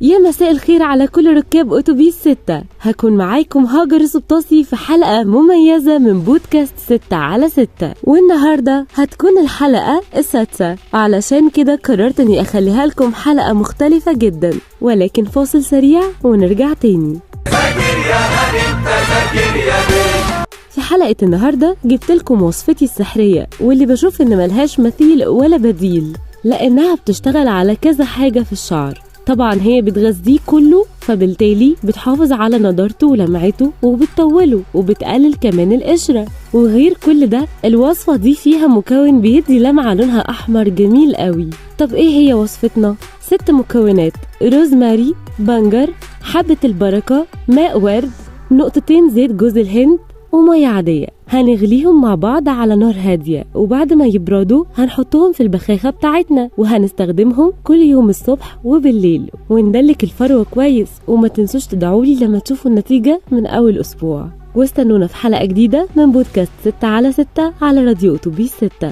يا مساء الخير على كل ركاب أتوبيس 6. هكون معاكم هاجر سبطاسي في حلقة مميزة من بودكاست 6/6، والنهاردة هتكون الحلقة السادسة، علشان كده قررت اني اخليها لكم حلقة مختلفة جدا. ولكن فاصل سريع ونرجع تاني. في حلقة النهاردة جبت لكم وصفتي السحرية، واللي بشوف ان ملهاش مثيل ولا بديل، لانها بتشتغل على كذا حاجة في الشعر. طبعا هي بتغذيه كله، فبالتالي بتحافظ على نضارته ولمعته وبتطوله وبتقلل كمان القشرة. وغير كل ده الوصفة دي فيها مكون بيدي لمعة لونها احمر جميل قوي. طب ايه هي وصفتنا؟ 6 مكونات: روزماري، بنجر، حبة البركة، ماء ورد، نقطتين زيت جوز الهند، ومية عادية. هنغليهم مع بعض على نار هادية، وبعد ما يبردوا هنحطهم في البخاخة بتاعتنا، وهنستخدمهم كل يوم الصبح وبالليل، وندلك الفروة كويس. وما تنسوش تدعولي لما تشوفوا النتيجة من أول أسبوع. واستنونا في حلقة جديدة من بودكاست 6/6 على راديو أتوبيس 6.